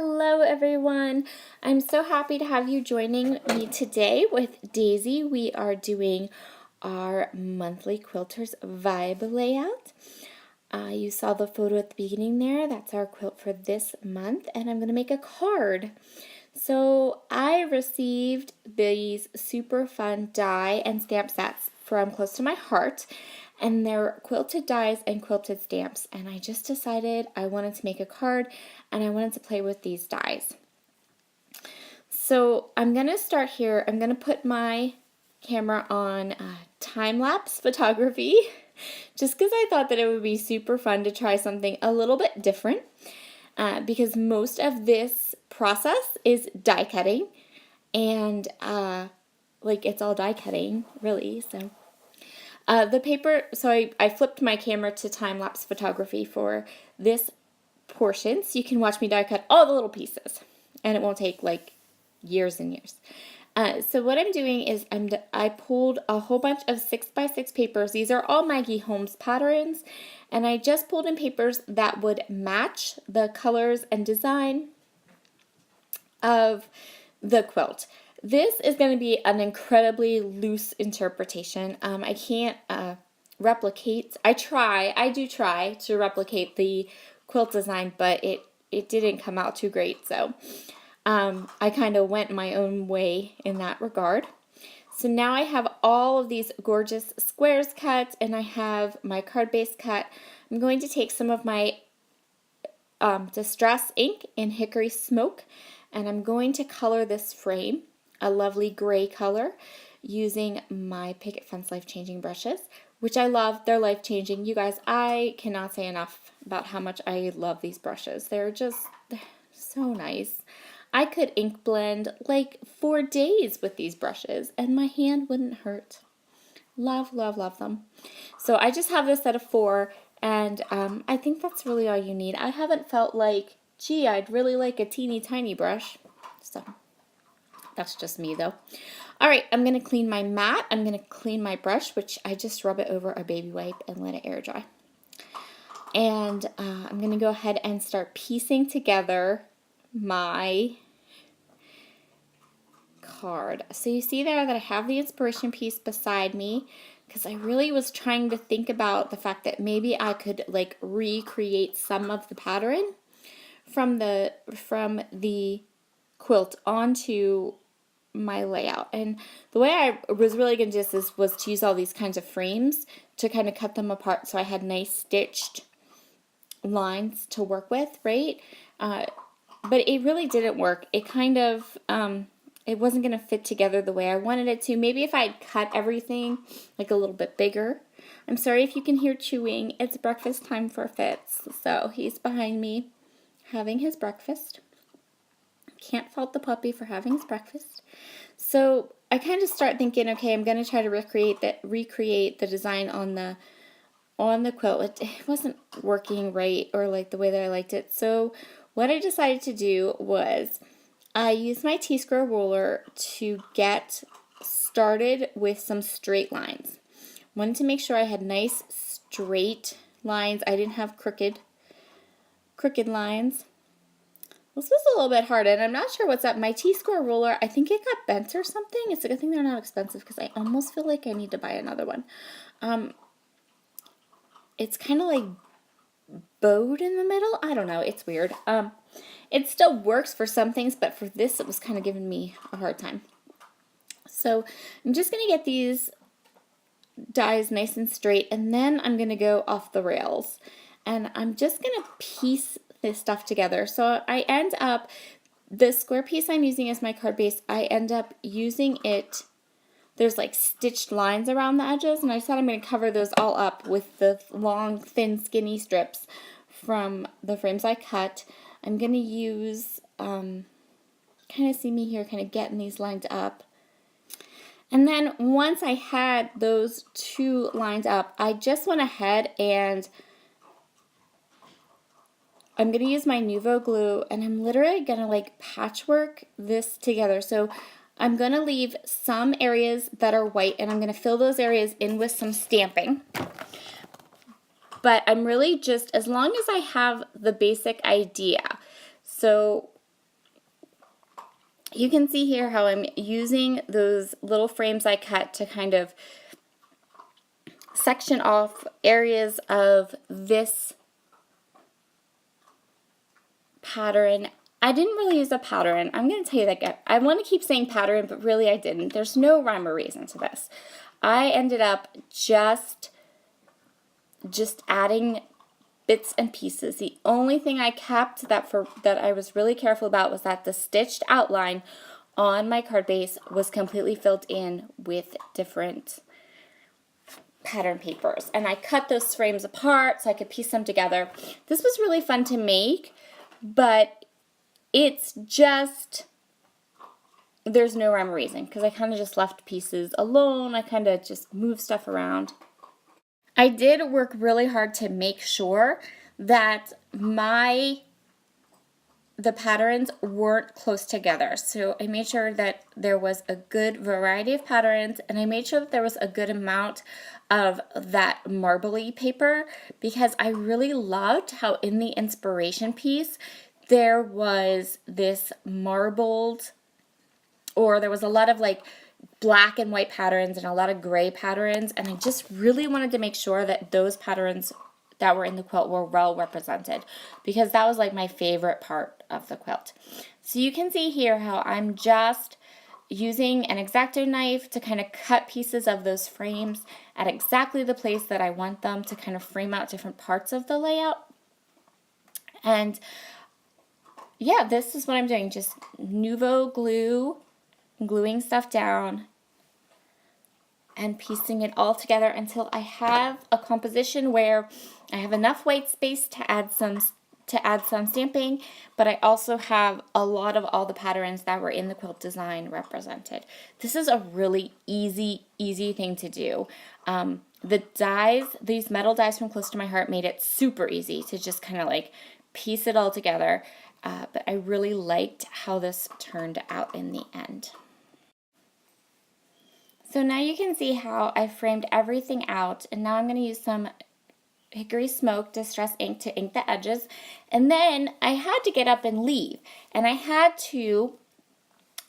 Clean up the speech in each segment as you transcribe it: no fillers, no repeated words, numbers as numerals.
Hello everyone. I'm so happy to have you joining me today with Daisy. We are doing our monthly Quilters vibe layout. You saw the photo at the beginning there. That's our quilt for this month, and I'm going to make a card. So I received these super fun die and stamp sets from Close to My Heart, and they're quilted dies and quilted stamps, and I just decided I wanted to make a card and I wanted to play with these dies. So I'm going to start here. I'm going to put my camera on time-lapse photography just because I thought that it would be super fun to try something a little bit different because most of this process is die cutting, and it's all die cutting really. So the paper, so I flipped my camera to time-lapse photography for this portion, so you can watch me die cut all the little pieces, and it won't take like years and years. So what I'm doing is I pulled a whole bunch of 6x6 papers. These are all Maggie Holmes patterns, and I just pulled in papers that would match the colors and design of the quilt. This is going to be an incredibly loose interpretation. I can't replicate. I do try to replicate the quilt design, but it didn't come out too great. So I kind of went my own way in that regard. So now I have all of these gorgeous squares cut, and I have my card base cut. I'm going to take some of my Distress ink in Hickory Smoke, and I'm going to color this frame a lovely gray color using my Picket Fence Life Changing brushes, which I love. They're life changing. You guys, I cannot say enough about how much I love these brushes. They're so nice. I could ink blend like for days with these brushes and my hand wouldn't hurt. Love, love, love them. So I just have this set of 4, and I think that's really all you need. I haven't felt like, gee, I'd really like a teeny tiny brush. So that's just me though. All right, I'm going to clean my mat. I'm going to clean my brush, which I just rub it over a baby wipe and let it air dry. And I'm going to go ahead and start piecing together my card. So you see there that I have the inspiration piece beside me because I really was trying to think about the fact that maybe I could like recreate some of the pattern from the quilt onto my layout. And the way I was really going to do this was to use all these kinds of frames to kind of cut them apart so I had nice stitched lines to work with, right? But it really didn't work. It kind of, it wasn't going to fit together the way I wanted it to. Maybe if I had cut everything like a little bit bigger. I'm sorry if you can hear chewing. It's breakfast time for Fitz. So he's behind me having his breakfast. Can't fault the puppy for having his breakfast. So I kind of start thinking, okay, I'm going to try to recreate the design on the quilt. It wasn't working right or like the way that I liked it. So what I decided to do was I used my T-square ruler to get started with some straight lines. Wanted to make sure I had nice straight lines. I didn't have crooked lines. This was a little bit hard, and I'm not sure what's up. My T-square ruler, I think it got bent or something. It's a good thing they're not expensive because I almost feel like I need to buy another one. It's kind of like bowed in the middle. I don't know. It's weird. It still works for some things, but for this, it was kind of giving me a hard time. So I'm just going to get these dies nice and straight, and then I'm going to go off the rails. And I'm just going to piece this stuff together. So I end up, the square piece I'm using as my card base, I end up using it, there's like stitched lines around the edges, and I said I'm going to cover those all up with the long, thin, skinny strips from the frames I cut. I'm going to use, kind of see me here kind of getting these lined up. And then once I had those 2 lined up, I just went ahead and I'm going to use my Nuvo glue, and I'm literally going to like patchwork this together. So I'm going to leave some areas that are white, and I'm going to fill those areas in with some stamping. But I'm really just, as long as I have the basic idea. So You can see here how I'm using those little frames I cut to kind of section off areas of this pattern. I didn't really use a pattern. I'm going to tell you that I want to keep saying pattern, but really I didn't. There's no rhyme or reason to this. I ended up just adding bits and pieces. The only thing I kept that I was really careful about was that the stitched outline on my card base was completely filled in with different pattern papers. And I cut those frames apart so I could piece them together. This was really fun to make, but it's just, there's no rhyme or reason because I kind of just left pieces alone. I kind of just moved stuff around. I did work really hard to make sure that the patterns weren't close together. So I made sure that there was a good variety of patterns, and I made sure that there was a good amount of that marbly paper, because I really loved how in the inspiration piece there was this marbled, or there was a lot of like black and white patterns and a lot of gray patterns, and I just really wanted to make sure that those patterns that were in the quilt were well represented, because that was like my favorite part of the quilt. So you can see here how I'm just using an X-Acto knife to kind of cut pieces of those frames at exactly the place that I want them to kind of frame out different parts of the layout. And yeah, this is what I'm doing, just Nuvo glue, gluing stuff down and piecing it all together until I have a composition where I have enough white space to add some stamping, but I also have a lot of all the patterns that were in the quilt design represented. This is a really easy thing to do. The dies, these metal dies from Close to My Heart, made it super easy to just kind of like piece it all together, but I really liked how this turned out in the end. So now you can see how I framed everything out, and now I'm going to use some Hickory Smoke Distress ink to ink the edges, and then I had to get up and leave, and I had to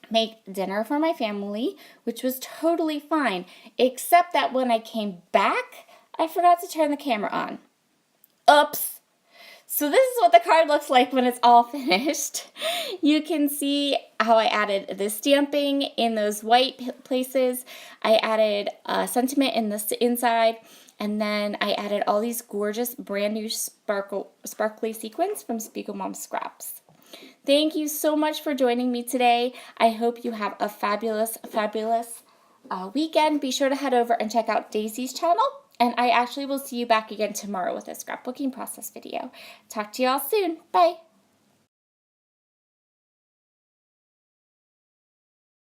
make dinner for my family, which was totally fine, except that when I came back, I forgot to turn the camera on. Oops! So this is what the card looks like when it's all finished. You can see how I added the stamping in those white places. I added a sentiment in the inside, and then I added all these gorgeous brand new sparkly sequins from Spiegel Mom Scraps. Thank you so much for joining me today. I hope you have a fabulous weekend. Be sure to head over and check out Daisy's channel. And I actually will see you back again tomorrow with a scrapbooking process video. Talk to you all soon. Bye.